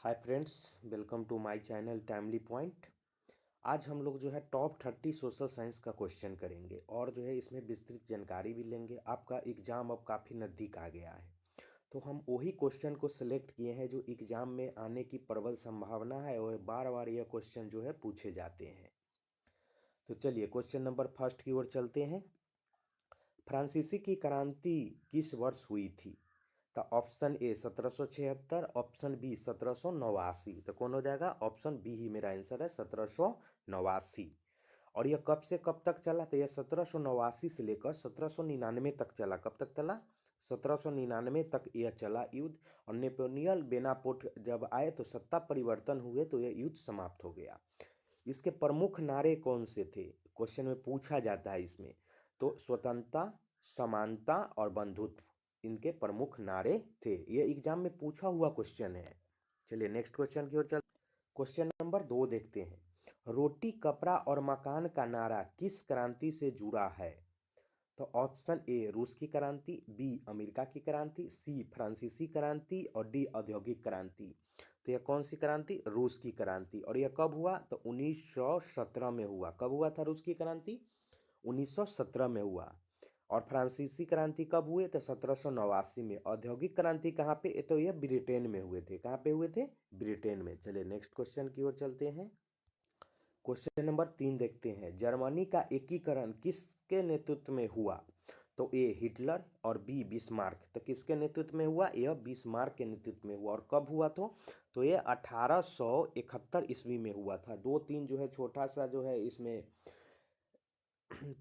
Hi friends, welcome to my channel timely point. आज हम लोग जो है टॉप 30 सोशल साइंस का क्वेश्चन करेंगे और जो है इसमें विस्तृत जानकारी भी लेंगे। आपका एग्ज़ाम अब काफ़ी नज़दीक आ गया है, तो हम वही क्वेश्चन को सिलेक्ट किए हैं जो एग्ज़ाम में आने की प्रबल संभावना है और बार बार यह क्वेश्चन जो है पूछे जाते हैं। तो चलिए क्वेश्चन नंबर फर्स्ट की ओर चलते हैं। फ्रांसीसी की क्रांति किस वर्ष हुई थी? तो ऑप्शन ए 1776, ऑप्शन बी 1789। तो कौन हो जाएगा? ऑप्शन बी ही मेरा आंसर है, 1789। और यह कब से कब तक चला? तो यह 1789 से लेकर 1799 तक चला। कब तक चला? 1799 तक यह चला युद्ध। और नेपोलियन बेनापोर्ट जब आए तो सत्ता परिवर्तन हुए तो यह युद्ध समाप्त हो गया। इसके प्रमुख नारे कौन से थे? क्वेश्चन में पूछा जाता है इसमें। तो स्वतंत्रता, समानता और बंधुत्व इनके प्रमुख नारे थे। ये एग्जाम में पूछा हुआ क्वेश्चन है। चलिए नेक्स्ट क्वेश्चन की ओर चल। क्वेश्चन नंबर 2 देखते हैं। रोटी, कपड़ा और मकान का नारा किस क्रांति से जुड़ा है? तो ऑप्शन ए रूस की क्रांति, बी अमेरिका की क्रांति, सी फ्रांसीसी क्रांति और डी औद्योगिक क्रांति। तो यह कौन सी क्रांति? रूस की क्रांति। और यह कब हुआ? तो 1917 में हुआ। कब हुआ था रूस की क्रांति? 1917 में हुआ। और फ्रांसीसी क्रांति कब हुए? तो 1789 में। औद्योगिक क्रांति कहाँ पे? तो यह ब्रिटेन में हुए थे। कहाँ पे हुए थे? ब्रिटेन में। चलिए नेक्स्ट क्वेश्चन की ओर चलते हैं। क्वेश्चन नंबर 3 देखते हैं। जर्मनी का एकीकरण किसके नेतृत्व में हुआ? तो ए हिटलर और बी बिस्मार्क। तो किसके नेतृत्व में हुआ? यह बिस्मार्क के नेतृत्व में हुआ। और कब हुआ? तो ये 1871 ईस्वी में हुआ था। 2-3 जो है छोटा सा जो है इसमें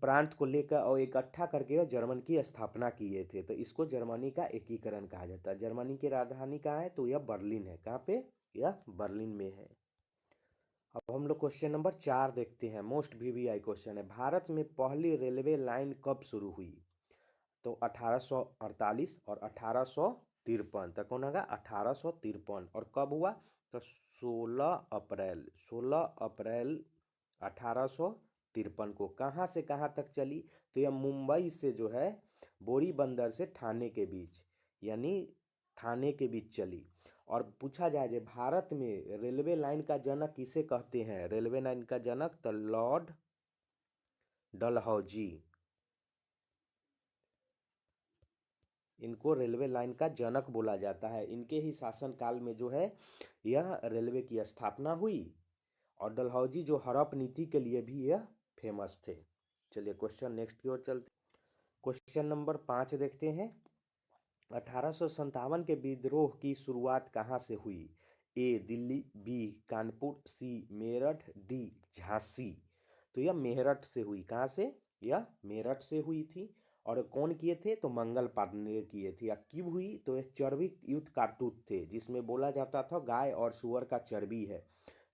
प्रांत को लेकर और इकट्ठा करके जर्मन की स्थापना किए थे। तो इसको जर्मनी का एकीकरण कहा जाता है। जर्मनी की राजधानी कहाँ है? तो यह बर्लिन है। कहाँ पे? यह बर्लिन में है। अब हम लोग क्वेश्चन नंबर 4 देखते हैं। मोस्ट वीवीआई क्वेश्चन है। भारत में पहली रेलवे लाइन कब शुरू हुई? तो 1848 और 1853 तक। कौन होगा? 1853। और कब हुआ? तो 16 अप्रैल 1853 को। कहाँ से कहाँ तक चली? तो यह मुंबई से जो है बोरी बंदर से ठाणे के बीच, यानी ठाणे के बीच चली। और पूछा जाए जो भारत में रेलवे लाइन का जनक किसे कहते हैं? रेलवे लाइन का जनक तो लॉर्ड डलहौजी। इनको रेलवे लाइन का जनक बोला जाता है। इनके ही शासनकाल में जो है यह रेलवे की स्थापना हुई। और डलहौजी जो हड़प नीति के लिए भी यह फेमस थे। चलिए क्वेश्चन नेक्स्ट की ओर चलते। क्वेश्चन नंबर 5 देखते हैं। 1857 के विद्रोह की शुरुआत कहाँ से हुई? ए दिल्ली, बी कानपुर, सी मेरठ, डी झांसी। तो यह मेरठ से हुई। कहाँ से? यह मेरठ से हुई थी। और कौन किए थे? तो मंगल पांडे किए थे। या क्यों हुई? तो यह चर्बी युद्ध कारतूस थे, जिसमें बोला जाता था गाय और सुअर का चर्बी है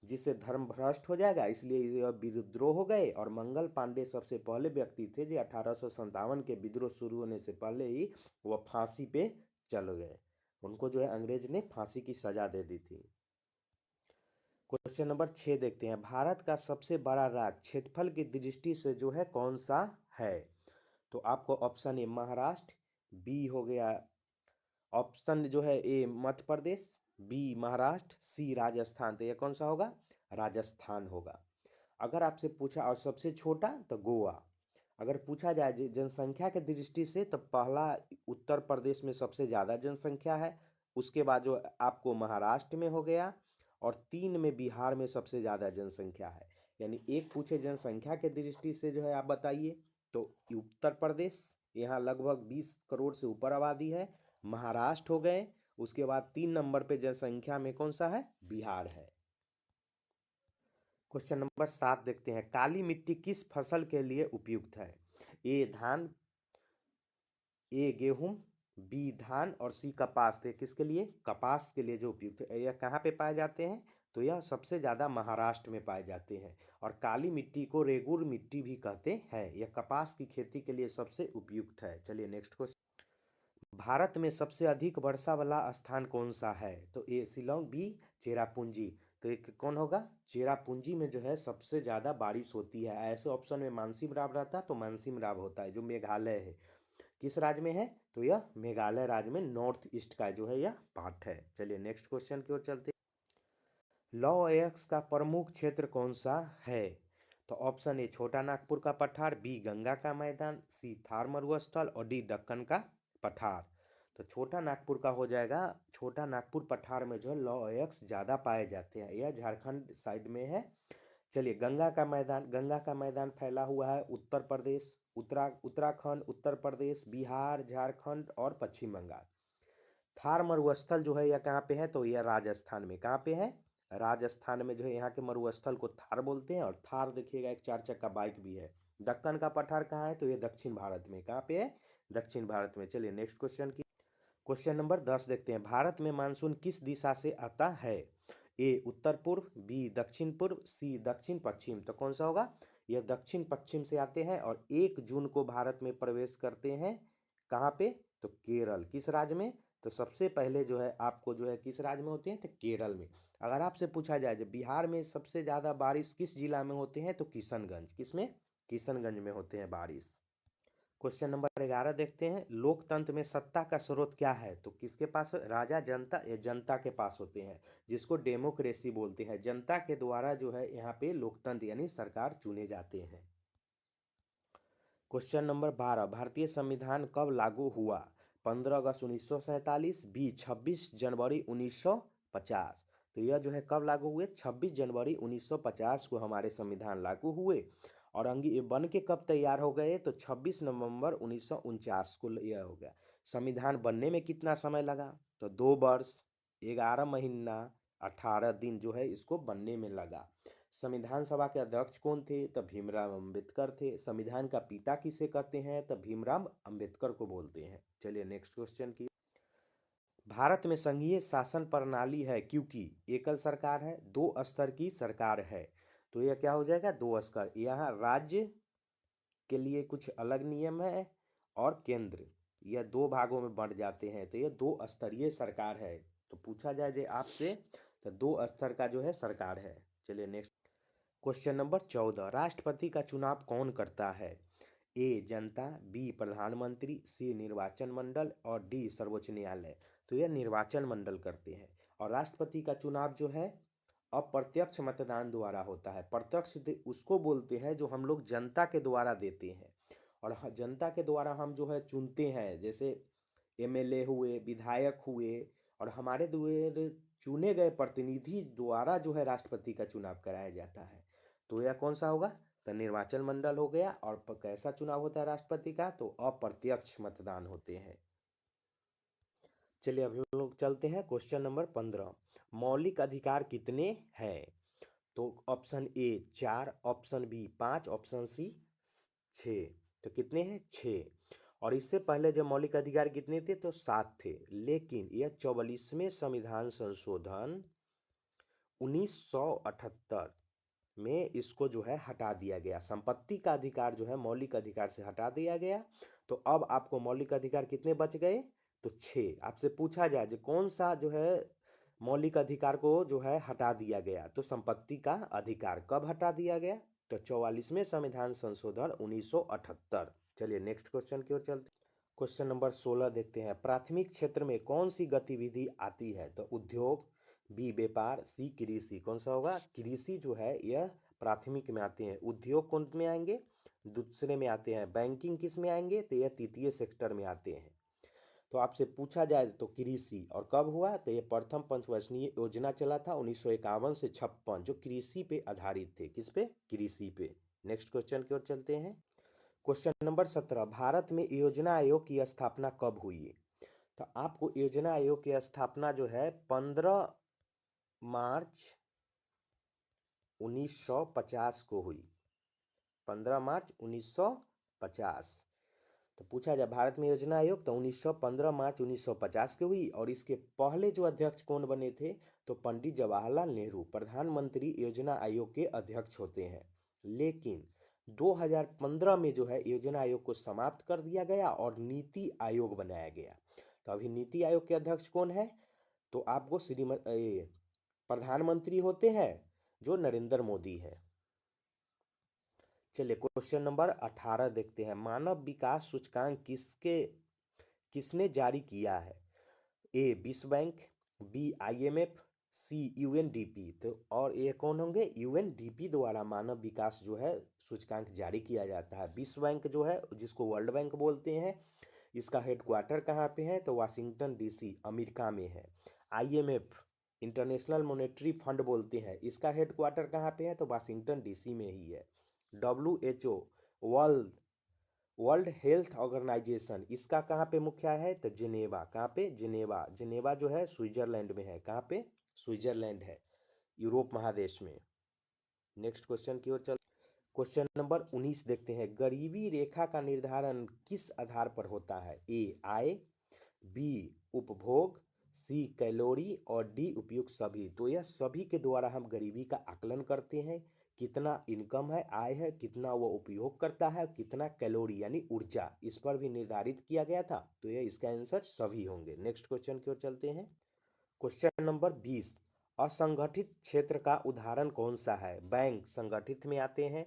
जिससे धर्म भ्रष्ट हो जाएगा, इसलिए यह विद्रोह हो गए। और मंगल पांडे सबसे पहले व्यक्ति थे जो 1857 के विद्रोह शुरू होने से पहले ही वह फांसी पे चल गए। उनको जो है अंग्रेज ने फांसी की सजा दे दी थी। क्वेश्चन नंबर 6 देखते हैं। भारत का सबसे बड़ा राज्य क्षेत्रफल की दृष्टि से जो है कौन सा है? तो आपको ऑप्शन ए महाराष्ट्र, बी हो गया ऑप्शन जो है ए मध्य प्रदेश, बी महाराष्ट्र, सी राजस्थान। तो यह कौन सा होगा? राजस्थान होगा। अगर आपसे पूछा और सबसे छोटा तो गोवा। अगर पूछा जाए जनसंख्या के दृष्टि से तो पहला उत्तर प्रदेश में सबसे ज़्यादा जनसंख्या है। उसके बाद जो आपको महाराष्ट्र में हो गया। और 3 में बिहार में सबसे ज़्यादा जनसंख्या है। यानी एक पूछे जनसंख्या के दृष्टि से जो है आप बताइए, तो उत्तर प्रदेश, यहाँ लगभग 20 करोड़ से ऊपर आबादी है। महाराष्ट्र हो गए। उसके बाद 3 नंबर पे जनसंख्या में कौन सा है? बिहार है। क्वेश्चन नंबर 7 देखते हैं। काली मिट्टी किस फसल के लिए उपयुक्त है? ए धान, ए गेहूं, बी धान और सी कपास। तो किसके लिए? कपास के लिए जो उपयुक्त है। यह कहाँ पे पाए जाते हैं? तो यह सबसे ज़्यादा महाराष्ट्र में पाए जाते हैं। और काली मिट्टी को रेगुर मिट्टी भी कहते हैं। यह कपास की खेती के लिए सबसे उपयुक्त है। चलिए नेक्स्ट क्वेश्चन। भारत में सबसे अधिक वर्षा वाला स्थान कौन सा है? तो ए शिलोंग, बी चेरापूंजी। तो एक कौन होगा? चेरापूंजी में जो है सबसे ज़्यादा बारिश होती है। ऐसे ऑप्शन में मानसिम राव रहता तो मानसिम राव होता है, जो मेघालय है। किस राज्य में है? तो यह मेघालय राज्य में नॉर्थ ईस्ट का जो है यह पार्ट है। चलिए नेक्स्ट क्वेश्चन की ओर चलते हैं। लौह अयस्क का प्रमुख क्षेत्र कौन सा है? तो ऑप्शन ए छोटा नागपुर का पठार, बी गंगा का मैदान, सी थार मरुस्थल और डी दक्कन का पठार। तो छोटा नागपुर का हो जाएगा। छोटा नागपुर पठार में जो है लौह अयस्क ज़्यादा पाए जाते हैं, यह झारखंड साइड में है। चलिए, गंगा का मैदान फैला हुआ है उत्तर प्रदेश, उत्तराखंड, उत्तर प्रदेश, बिहार, झारखंड और पश्चिम बंगाल। थार मरुस्थल जो है यह कहाँ पे है? तो यह राजस्थान में। कहाँ पे है? राजस्थान में जो है यहाँ के मरुस्थल को थार बोलते हैं, और थार देखिएगा एक 4 चक्का बाइक भी है। दक्कन का पठार कहाँ है? तो ये दक्षिण भारत में। कहाँ पे है? दक्षिण भारत में। चलिए नेक्स्ट क्वेश्चन की क्वेश्चन नंबर 10 देखते हैं। भारत में मानसून किस दिशा से आता है? ए उत्तर पूर्व, बी दक्षिण पूर्व, सी दक्षिण पश्चिम। तो कौन सा होगा? यह दक्षिण पश्चिम से आते हैं और 1 जून को भारत में प्रवेश करते हैं। कहाँ पे? तो केरल। किस राज्य में? तो सबसे पहले जो है आपको जो है किस राज्य में होते हैं? तो केरल में। अगर आपसे पूछा जाए जो बिहार में सबसे ज़्यादा बारिश किस जिला में होते हैं? तो किशनगंज। किसमें? किशनगंज में होते हैं बारिश। क्वेश्चन नंबर 11 देखते हैं। लोकतंत्र में सत्ता का स्रोत क्या है? तो किसके पास? राजा जनता या जनता के पास होते हैं, जिसको डेमोक्रेसी बोलते हैं। जनता के द्वारा जो है यहाँ पे लोकतंत्र यानी सरकार चुने जाते हैं। Question number 12। भारतीय संविधान कब लागू हुआ? 15 अगस्त 1947, बी 26 जनवरी 1950। तो यह जो है कब लागू हुए? 26 जनवरी 1950 को हमारे संविधान लागू हुए। और अंगी बन के कब तैयार हो गए? तो 26 नवंबर 1949 को यह हो गया। संविधान बनने में कितना समय लगा? तो 2 वर्ष, 11 महीना, 18 दिन जो है इसको बनने में लगा। संविधान सभा के अध्यक्ष कौन थे? तो भीमराव अंबेडकर थे। संविधान का पिता किसे कहते हैं? तो भीमराव अंबेडकर को बोलते हैं। चलिए नेक्स्ट क्वेश्चन की। भारत में संघीय शासन प्रणाली है क्योंकि एकल सरकार है, 2 स्तर की सरकार है। तो यह क्या हो जाएगा? 2 स्तर। यहाँ राज्य के लिए कुछ अलग नियम है और केंद्र, यह 2 भागों में बढ़ जाते हैं। तो यह 2 स्तरीय सरकार है। तो पूछा जाए जो आपसे, तो 2 स्तर का जो है सरकार है। चलिए नेक्स्ट क्वेश्चन नंबर 14। राष्ट्रपति का चुनाव कौन करता है? ए जनता, बी प्रधानमंत्री, सी निर्वाचन मंडल और डी सर्वोच्च न्यायालय। तो यह निर्वाचन मंडल करते हैं। और राष्ट्रपति का चुनाव जो है अप्रत्यक्ष मतदान द्वारा होता है। प्रत्यक्ष उसको बोलते हैं जो हम लोग जनता के द्वारा देते हैं, और जनता के द्वारा हम जो है चुनते हैं। जैसे एमएलए हुए, विधायक हुए, और हमारे द्वारा चुने गए प्रतिनिधि द्वारा जो है राष्ट्रपति का चुनाव कराया जाता है। तो यह कौन सा होगा? तो निर्वाचन मंडल हो गया। और कैसा चुनाव होता है राष्ट्रपति का? तो अप्रत्यक्ष मतदान होते हैं। चलिए अभी हम लोग चलते हैं क्वेश्चन नंबर 15। मौलिक अधिकार कितने हैं? तो option A 4, option B 5, option C 6। तो कितने हैं? 6। और इससे पहले जो मौलिक अधिकार कितने थे? तो 7 थे। लेकिन यह 44वें संविधान संशोधन 1978 में इसको जो है हटा दिया गया। संपत्ति का अधिकार जो है मौलिक अधिकार से हटा दिया गया। तो अब आपको मौलिक अधिकार कितने बच गए? तो 6। आपसे पूछा जाए जो कौन सा जो है मौलिक अधिकार को जो है हटा दिया गया, तो संपत्ति का अधिकार कब हटा दिया गया? तो 44वें संविधान संशोधन 1978। चलिए नेक्स्ट क्वेश्चन की ओर चलते। क्वेश्चन नंबर 16 देखते हैं। प्राथमिक क्षेत्र में कौन सी गतिविधि आती है? तो उद्योग, बी व्यापार, सी कृषि। कौन सा होगा? कृषि जो है यह प्राथमिक में आते हैं। उद्योग कौन में आएंगे? दूसरे में आते हैं। बैंकिंग किस में आएंगे? तो यह तृतीय सेक्टर में आते हैं। तो आपसे पूछा जाए तो कृषि, और कब हुआ? तो ये प्रथम पंचवर्षीय योजना चला था 1951 से 56, जो कृषि पे आधारित थे। किस पे? कृषि पे। नेक्स्ट क्वेश्चन की ओर चलते हैं। Question number 17। भारत में योजना आयोग की स्थापना कब हुई? तो आपको योजना आयोग की स्थापना जो है 15 मार्च 1950 को हुई। 15 मार्च 1950। तो पूछा जाए भारत में योजना आयोग, तो 15 मार्च 1950 की हुई। और इसके पहले जो अध्यक्ष कौन बने थे? तो पंडित जवाहरलाल नेहरू प्रधानमंत्री योजना आयोग के अध्यक्ष होते हैं। लेकिन 2015 में जो है योजना आयोग को समाप्त कर दिया गया और नीति आयोग बनाया गया। तो अभी नीति आयोग के अध्यक्ष कौन है? तो आपको प्रधानमंत्री होते हैं जो नरेंद्र मोदी है। चलिए क्वेश्चन नंबर 18 देखते हैं। मानव विकास सूचकांक किसने जारी किया है? ए विश्व बैंक, बी आईएमएफ, सी यूएनडीपी। तो और ये कौन होंगे? यूएनडीपी द्वारा मानव विकास जो है सूचकांक जारी किया जाता है। विश्व बैंक जो है, जिसको वर्ल्ड बैंक बोलते हैं, इसका हेडक्वार्टर कहाँ पे है? तो वाशिंगटन डीसी अमेरिका में है। आईएमएफ इंटरनेशनल मॉनेटरी फंड बोलते हैं, इसका हेडक्वार्टर कहाँ पे है? तो वाशिंगटन डीसी में ही है। WHO world world health organization, इसका कहाँ पे मुख्यालय है? तो जिनेवा। कहाँ पे? जिनेवा। जिनेवा जो है स्विट्जरलैंड में है। कहाँ पे? स्विट्जरलैंड है, यूरोप महादेश में। नेक्स्ट क्वेश्चन की ओर चल। क्वेश्चन नंबर 19 देखते हैं। गरीबी रेखा का निर्धारण किस आधार पर होता है? ए आय, बी उपभोग, सी कैलोरी और डी उपयुक्त सभी। तो यह सभी के द्वारा हम गरीबी का आकलन करते हैं। कितना इनकम है, आय है, कितना वो उपयोग करता है, कितना कैलोरी यानी ऊर्जा, इस पर भी निर्धारित किया गया था। तो यह इसका आंसर सभी होंगे। नेक्स्ट क्वेश्चन की ओर चलते हैं। Question number 20। असंगठित क्षेत्र का उदाहरण कौन सा है? बैंक संगठित में आते हैं,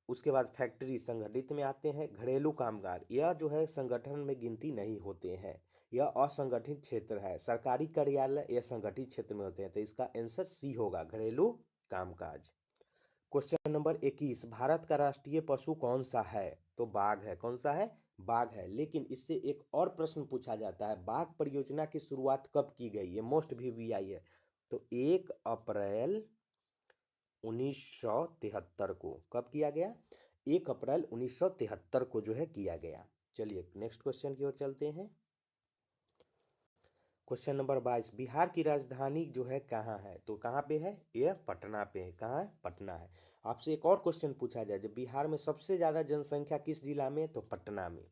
उसके बाद फैक्ट्री संगठित में आते हैं, घरेलू कामगार यह जो है संगठन में गिनती नहीं होते हैं, यह असंगठित क्षेत्र है। सरकारी कार्यालय यह संगठित क्षेत्र में होते हैं। तो इसका आंसर सी होगा, घरेलू कामकाज। Question number 21। भारत का राष्ट्रीय पशु कौन सा है? तो बाघ है। कौन सा है? बाघ है। लेकिन इससे एक और प्रश्न पूछा जाता है, बाघ परियोजना की शुरुआत कब की गई? ये मोस्ट वीवीआई है। तो 1 अप्रैल 1973 को। कब किया गया? 1 अप्रैल 1973 को जो है किया गया। चलिए नेक्स्ट क्वेश्चन की ओर चलते हैं। Question number 22। बिहार की राजधानी जो है कहाँ है? तो कहाँ पे है? यह पटना पे है। कहाँ है? पटना है। आपसे एक और क्वेश्चन पूछा जाए, जब बिहार में सबसे ज़्यादा जनसंख्या किस जिला में? तो पटना में।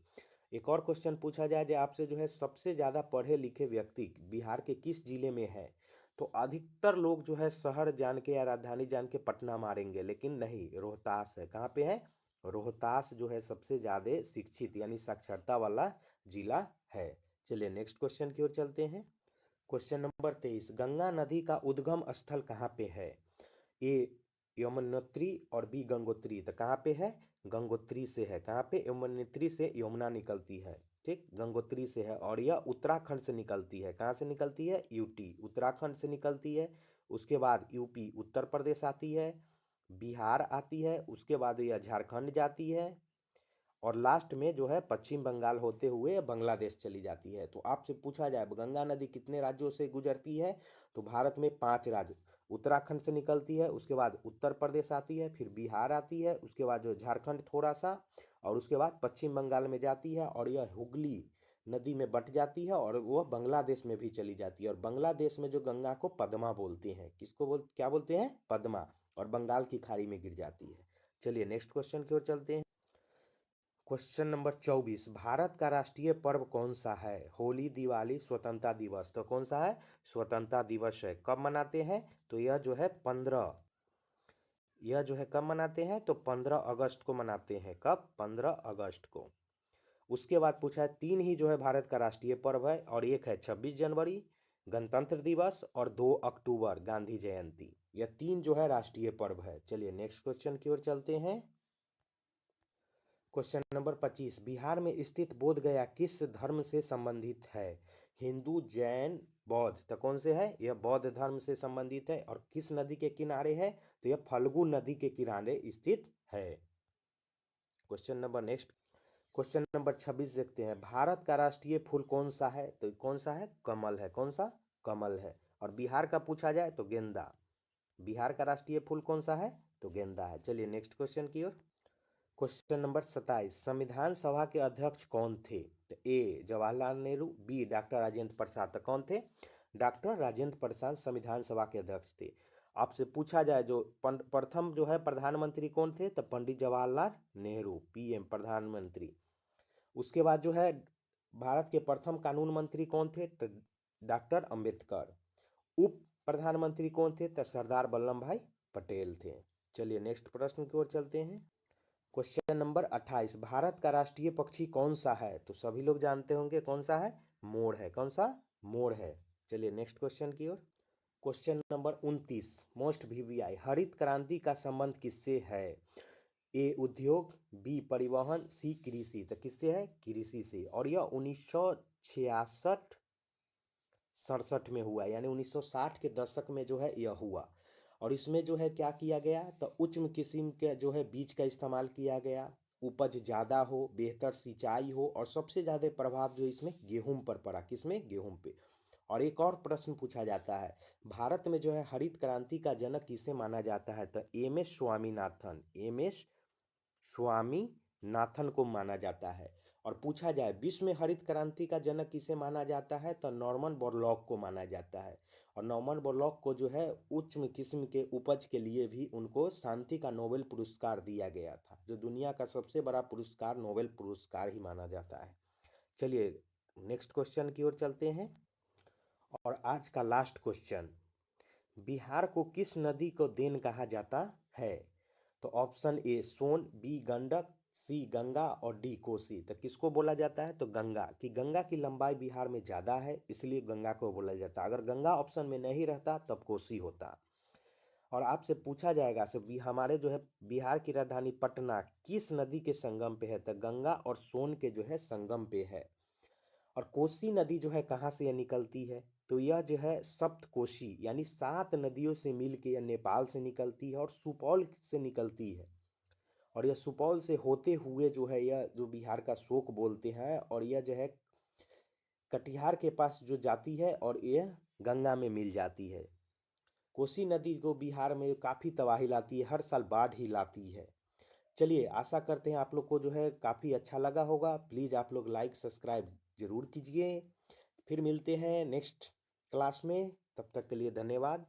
एक और क्वेश्चन पूछा जाए जो आपसे, जो है सबसे ज़्यादा पढ़े लिखे व्यक्ति बिहार के किस जिले में है? तो अधिकतर लोग जो है शहर जान के या राजधानी जान के पटना मारेंगे, लेकिन नहीं, रोहतास है। कहाँ पे है? रोहतास जो है सबसे ज़्यादा शिक्षित यानी साक्षरता वाला जिला है। चलिए नेक्स्ट क्वेश्चन की ओर चलते हैं। Question number 23। गंगा नदी का उद्गम स्थल कहाँ पे है? ए यमुनोत्री और बी गंगोत्री। तो कहाँ पे है? गंगोत्री से है। कहाँ पे? यमुनोत्री से यमुना निकलती है। ठीक, गंगोत्री से है और यह उत्तराखंड से निकलती है। कहाँ से निकलती है? यूटी उत्तराखंड से निकलती है। उसके बाद यूपी उत्तर प्रदेश आती है, बिहार आती है, उसके बाद यह झारखंड जाती है और लास्ट में जो है पश्चिम बंगाल होते हुए बांग्लादेश चली जाती है। तो आपसे पूछा जाए गंगा नदी कितने राज्यों से गुजरती है? तो भारत में 5 राज्य, उत्तराखंड से निकलती है, उसके बाद उत्तर प्रदेश आती है, फिर बिहार आती है, उसके बाद जो झारखंड थोड़ा सा, और उसके बाद पश्चिम बंगाल में जाती है और यह हुगली नदी में बट जाती है और वह बांग्लादेश में भी चली जाती है। और बांग्लादेश में जो गंगा को पद्मा बोलते हैं, किसको क्या बोलते हैं? पद्मा। और बंगाल की खाड़ी में गिर जाती है। चलिए नेक्स्ट क्वेश्चन की ओर चलते हैं। Question number 24। भारत का राष्ट्रीय पर्व कौन सा है? होली, दिवाली, स्वतंत्रता दिवस। तो कौन सा है? स्वतंत्रता दिवस है। कब मनाते हैं? तो यह जो है 15, यह जो है कब मनाते हैं? तो 15 अगस्त को मनाते हैं। कब? 15 अगस्त को। उसके बाद पूछा है, 3 ही जो है भारत का राष्ट्रीय पर्व है और एक है 26 जनवरी गणतंत्र दिवस और 2 अक्टूबर गांधी जयंती। यह 3 जो है राष्ट्रीय पर्व है। चलिए नेक्स्ट क्वेश्चन की ओर चलते हैं। Question number 25। बिहार में स्थित बोध गया किस धर्म से संबंधित है? हिंदू, जैन, बौद्ध। तो कौन से है? यह बौद्ध धर्म से संबंधित है। और किस नदी के किनारे है? तो यह फल्गु नदी के किनारे स्थित है। Question number next. Question number 26 देखते हैं। भारत का राष्ट्रीय फूल कौन सा है? तो कौन सा है? कमल है। कौन सा? कमल है। और बिहार का पूछा जाए तो गेंदा। बिहार का राष्ट्रीय फूल कौन सा है? तो गेंदा है। चलिए नेक्स्ट क्वेश्चन की ओर। Question number 27। संविधान सभा के अध्यक्ष कौन थे? तो ए जवाहरलाल नेहरू, बी डॉक्टर राजेंद्र प्रसाद। तो कौन थे? डॉक्टर राजेंद्र प्रसाद संविधान सभा के अध्यक्ष थे। आपसे पूछा जाए जो प्रथम जो है प्रधानमंत्री कौन थे? तो पंडित जवाहरलाल नेहरू, पीएम प्रधानमंत्री। उसके बाद जो है भारत के प्रथम कानून मंत्री कौन थे? तो डॉक्टर अंबेडकर। उप प्रधानमंत्री कौन थे? तो सरदार वल्लभ भाई पटेल थे। चलिए नेक्स्ट प्रश्न की ओर चलते हैं। Question number 28। भारत का राष्ट्रीय पक्षी कौन सा है? तो सभी लोग जानते होंगे कौन सा है? मोर है। कौन सा? मोर है। चलिए नेक्स्ट क्वेश्चन की ओर। Question number 29। Most VVI. हरित क्रांति का संबंध किससे है? ए उद्योग, बी परिवहन, सी कृषि। तो किससे है? कृषि से। और यह 1966 1967 में हुआ, यानी 1960 के दशक में जो है यह हुआ। और इसमें जो है क्या किया गया, तो उच्च किस्म के जो है बीज का इस्तेमाल किया गया, उपज ज़्यादा हो, बेहतर सिंचाई हो, और सबसे ज़्यादा प्रभाव जो इसमें गेहूं पर पड़ा। किसमें? गेहूं पे। और एक और प्रश्न पूछा जाता है, भारत में जो है हरित क्रांति का जनक किसे माना जाता है, तो M S Swaminathan, M S Swaminathan को माना जाता है। और पूछा जाए विश्व में हरित क्रांति का जनक किसे माना जाता है, तो नॉर्मन बोरलॉग को माना जाता है। और नॉर्मन बोरलॉग को जो है उच्च किस्म के उपज के लिए भी उनको शांति का नोबेल पुरस्कार दिया गया था, जो दुनिया का सबसे बड़ा पुरस्कार नोबेल पुरस्कार ही माना जाता है। चलिए नेक्स्ट क्वेश्चन की ओर चलते हैं। और आज का लास्ट क्वेश्चन, बिहार को किस नदी को देन कहा जाता है, तो option A Son, B Gandak, C Ganga और डी कोसी। तो किसको बोला जाता है, तो गंगा, कि गंगा की लंबाई बिहार में ज़्यादा है इसलिए गंगा को बोला जाता है। अगर गंगा ऑप्शन में नहीं रहता तब कोसी होता। और आपसे पूछा जाएगा से भी हमारे जो है बिहार की राजधानी पटना किस नदी के संगम पे है, तो गंगा और सोन के जो है संगम पे है। और कोसी नदी जो है कहाँ से यह निकलती है, तो यह जो है सप्तकोशी यानी 7 नदियों से मिल के यह नेपाल से निकलती है और सुपौल से निकलती है। और यह सुपौल से होते हुए जो है यह जो बिहार का शोक बोलते हैं, और यह जो है कटिहार के पास जो जाती है और यह गंगा में मिल जाती है। कोसी नदी को बिहार में काफ़ी तबाही लाती है, हर साल बाढ़ ही लाती है। चलिए आशा करते हैं आप लोग को जो है काफ़ी अच्छा लगा होगा। प्लीज़ आप लोग लाइक सब्सक्राइब जरूर कीजिए। फिर मिलते हैं नेक्स्ट क्लास में, तब तक के लिए धन्यवाद।